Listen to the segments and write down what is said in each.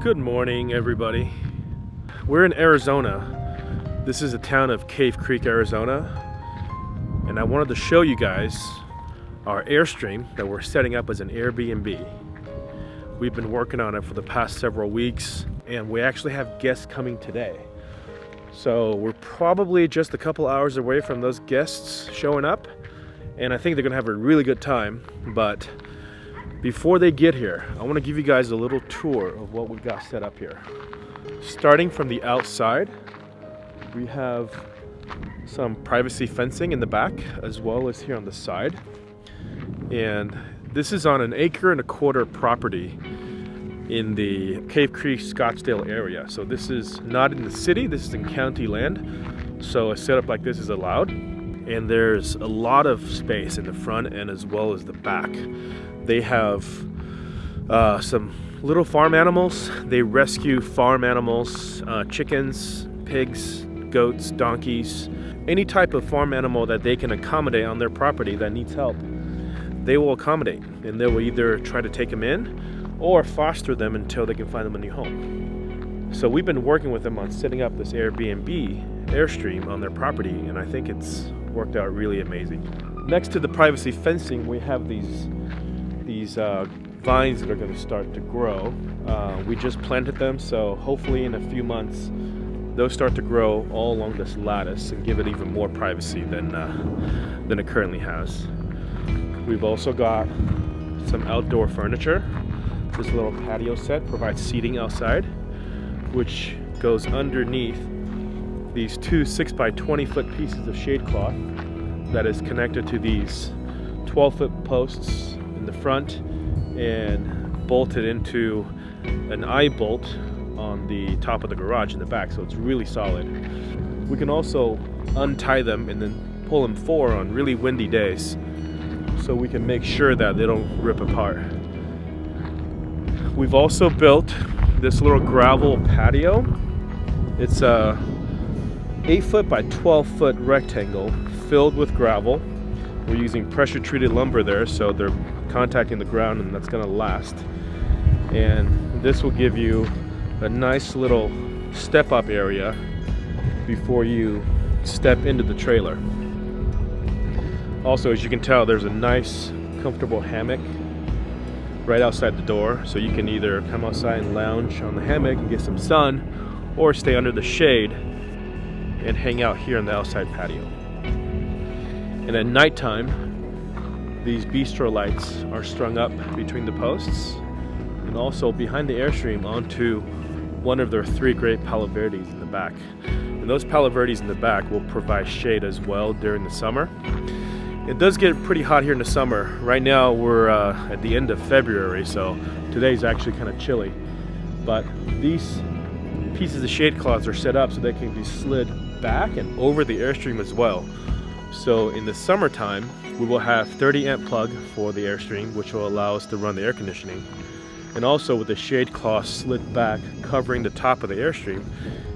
Good morning, everybody. We're in Arizona. This is the town of Cave Creek, Arizona. And I wanted to show you guys our Airstream that we're setting up as an Airbnb. We've been working on it for the past several weeks, and we actually have guests coming today. So we're probably just a couple hours away from those guests showing up, and I think they're gonna have a really good time. But before they get here, I want to give you guys a little tour of what we've got set up here. Starting from the outside, we have some privacy fencing in the back as well as here on the side. And this is on an 1.25 acre property in the Cave Creek, Scottsdale area. So this is not in the city, this is in county land. So a setup like this is allowed. And there's a lot of space in the front and as well as the back. They have some little farm animals. They rescue farm animals, chickens, pigs, goats, donkeys, any type of farm animal that they can accommodate on their property that needs help. They will accommodate, and they will either try to take them in or foster them until they can find them a new home. So we've been working with them on setting up this Airbnb Airstream on their property, and I think it's worked out really amazing. Next to the privacy fencing, we have these vines that are going to start to grow. We just planted them, so hopefully in a few months they'll start to grow all along this lattice and give it even more privacy than it currently has. We've also got some outdoor furniture. This little patio set provides seating outside, which goes underneath these two 6x20 foot pieces of shade cloth that is connected to these 12-foot posts in the front and bolted into an eye bolt on the top of the garage in the back, so it's really solid. We can also untie them and then pull them forward on really windy days, so we can make sure that they don't rip apart. We've also built this little gravel patio. It's a 8-foot by 12-foot rectangle filled with gravel. We're using pressure treated lumber there, so they're contacting the ground, and that's going to last. And this will give you a nice little step up area before you step into the trailer. Also, as you can tell, there's a nice comfortable hammock right outside the door, so you can either come outside and lounge on the hammock and get some sun, or stay under the shade and hang out here on the outside patio. And at nighttime, these bistro lights are strung up between the posts and also behind the Airstream onto one of their 3 great Palo Verdes in the back. And those Palo Verdes in the back will provide shade as well during the summer. It does get pretty hot here in the summer. Right now we're at the end of February, so today's actually kind of chilly. But these pieces of shade cloths are set up so they can be slid back and over the Airstream as well. So in the summertime, we will have 30 amp plug for the Airstream, which will allow us to run the air conditioning. And also with the shade cloth slid back covering the top of the Airstream,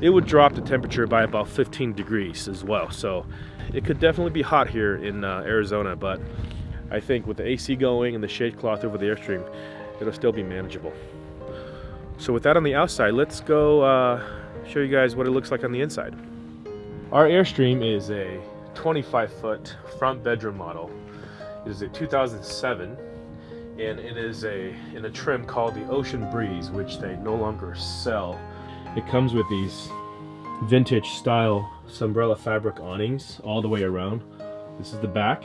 it would drop the temperature by about 15 degrees as well. So it could definitely be hot here in Arizona, but I think with the AC going and the shade cloth over the Airstream, it'll still be manageable. So with that on the outside, let's go show you guys what it looks like on the inside. Our Airstream is a 25-foot front bedroom model. It is a 2007, and it is in a trim called the Ocean Breeze, which they no longer sell. It comes with these vintage style Umbrella fabric awnings all the way around. This is the back,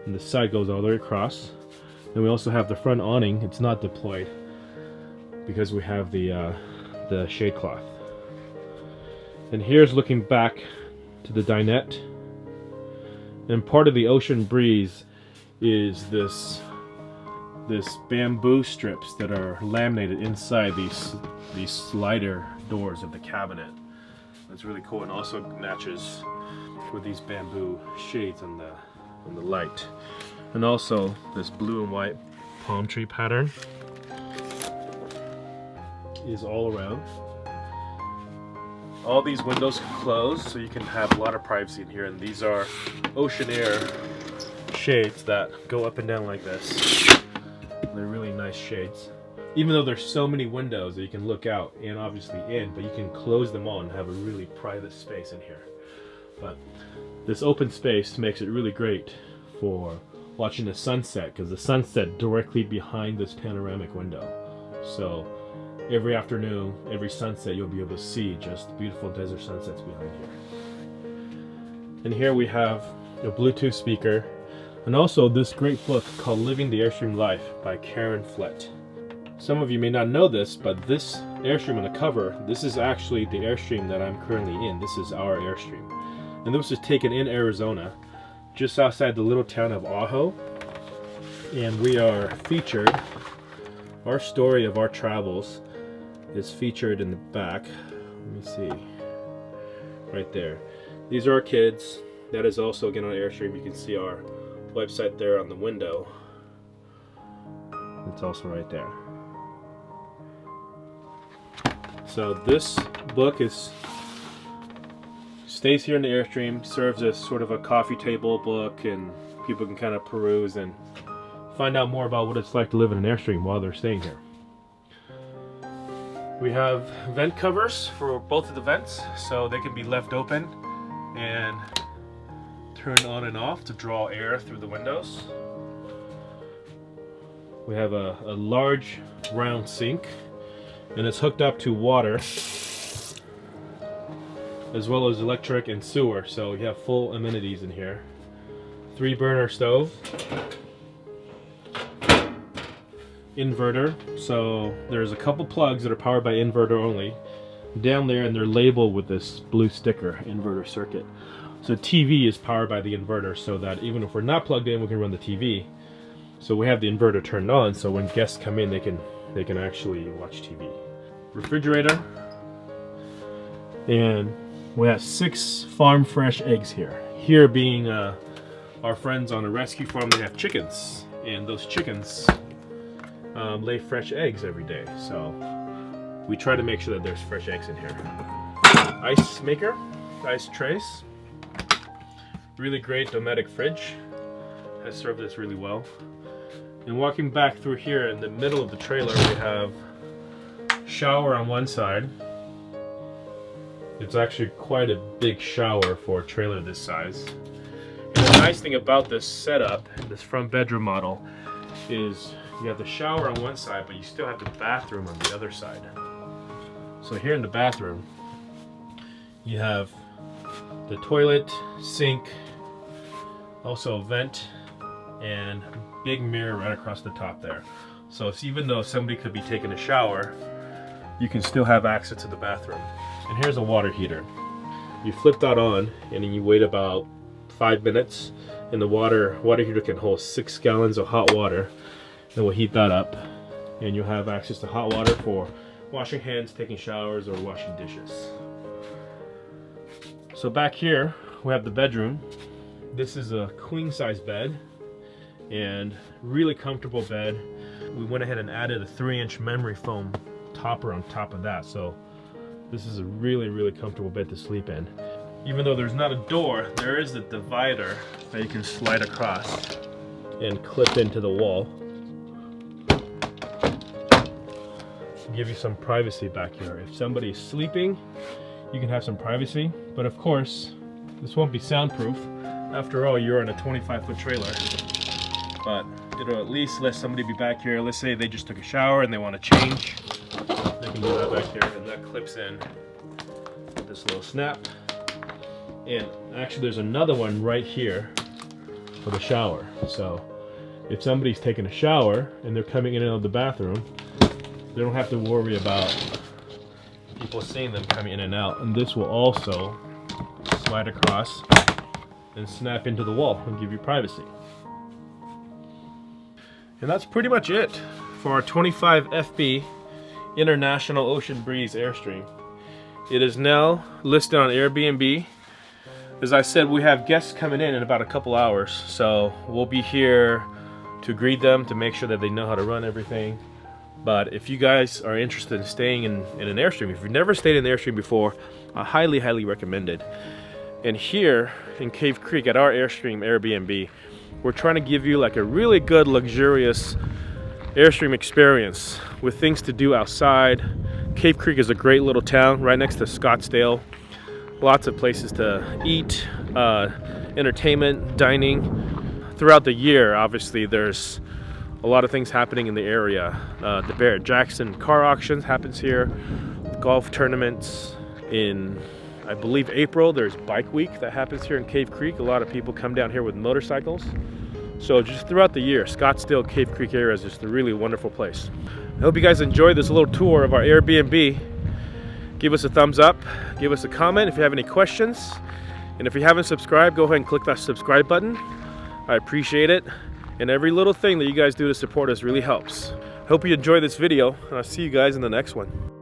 and the side goes all the way across. Then we also have the front awning. It's not deployed because we have the shade cloth. And here's looking back to the dinette. And part of the Ocean Breeze is this bamboo strips that are laminated inside these slider doors of the cabinet. That's really cool, and also matches with these bamboo shades on the light. And also this blue and white palm tree pattern is all around. All these windows can close, so you can have a lot of privacy in here, and these are ocean air shades that go up and down like this. They're really nice shades. even though there's so many windows that you can look out and obviously in, but you can close them all and have a really private space in here. But this open space makes it really great for watching the sunset, because the sunset directly behind this panoramic window. So every afternoon, every sunset, you'll be able to see just beautiful desert sunsets behind here. And here we have a Bluetooth speaker, and also this great book called Living the Airstream Life by Karen Flett. Some of you may not know this, but this Airstream on the cover, this is actually the Airstream that I'm currently in. This is our Airstream. And this was taken in Arizona, just outside the little town of Ajo. And we are featured, our story of our travels is featured in the back. Let me see, right there. These are our kids. That is also again on Airstream. You can see our website there on the window. It's also right there. So this book stays here in the Airstream, serves as sort of a coffee table book, and people can kind of peruse and find out more about what it's like to live in an Airstream while they're staying here. We have vent covers for both of the vents, so they can be left open and turned on and off to draw air through the windows. We have a large round sink, and it's hooked up to water as well as electric and sewer, so you have full amenities in here. 3-burner stove, inverter, so there's a couple plugs that are powered by inverter only down there, and they're labeled with this blue sticker, inverter circuit. So TV is powered by the inverter, so that even if we're not plugged in, we can run the TV. So we have the inverter turned on, so when guests come in, they can actually watch TV. Refrigerator, and we have 6 farm fresh eggs here. Here being our friends on a rescue farm, they have chickens, and those chickens lay fresh eggs every day. So we try to make sure that there's fresh eggs in here. Ice maker, ice trays. Really great Dometic fridge. Has served us really well. And walking back through here in the middle of the trailer, we have shower on one side. It's actually quite a big shower for a trailer this size. And the nice thing about this setup, this front bedroom model, is you have the shower on one side, but you still have the bathroom on the other side. So here in the bathroom, you have the toilet, sink, also a vent, and big mirror right across the top there. So even though somebody could be taking a shower, you can still have access to the bathroom. And here's a water heater. You flip that on, and then you wait about 5 minutes, and the water heater can hold 6 gallons of hot water. Then we'll heat that up, and you'll have access to hot water for washing hands, taking showers, or washing dishes. So back here, we have the bedroom. This is a queen size bed, and really comfortable bed. We went ahead and added a 3-inch memory foam topper on top of that, so this is a really comfortable bed to sleep in. Even though there's not a door, there is a divider that you can slide across and clip into the wall. Give you some privacy back here. If somebody's sleeping, you can have some privacy, but of course this won't be soundproof. After all, you're in a 25-foot trailer, but it'll at least let somebody be back here. Let's say they just took a shower and they want to change, they can do that back here, and that clips in with this little snap. And actually there's another one right here for the shower. So if somebody's taking a shower and they're coming in and out of the bathroom, they don't have to worry about people seeing them coming in and out. And this will also slide across and snap into the wall and give you privacy. And that's pretty much it for our 25 FB International Ocean Breeze Airstream. It is now listed on Airbnb. As I said, we have guests coming in about a couple hours, so we'll be here to greet them, to make sure that they know how to run everything. But if you guys are interested in staying in an Airstream, if you've never stayed in an Airstream before, I highly recommend it. And here in Cave Creek at our Airstream Airbnb, we're trying to give you like a really good, luxurious Airstream experience with things to do outside. Cave Creek is a great little town right next to Scottsdale. Lots of places to eat, entertainment, dining. Throughout the year, obviously, there's a lot of things happening in the area. The Barrett-Jackson car auctions happens here. Golf tournaments. In, I believe, April, there's Bike Week that happens here in Cave Creek. A lot of people come down here with motorcycles. So just throughout the year, Scottsdale, Cave Creek area is just a really wonderful place. I hope you guys enjoyed this little tour of our Airbnb. Give us a thumbs up, give us a comment if you have any questions. And if you haven't subscribed, go ahead and click that subscribe button. I appreciate it. And every little thing that you guys do to support us really helps. Hope you enjoy this video, and I'll see you guys in the next one.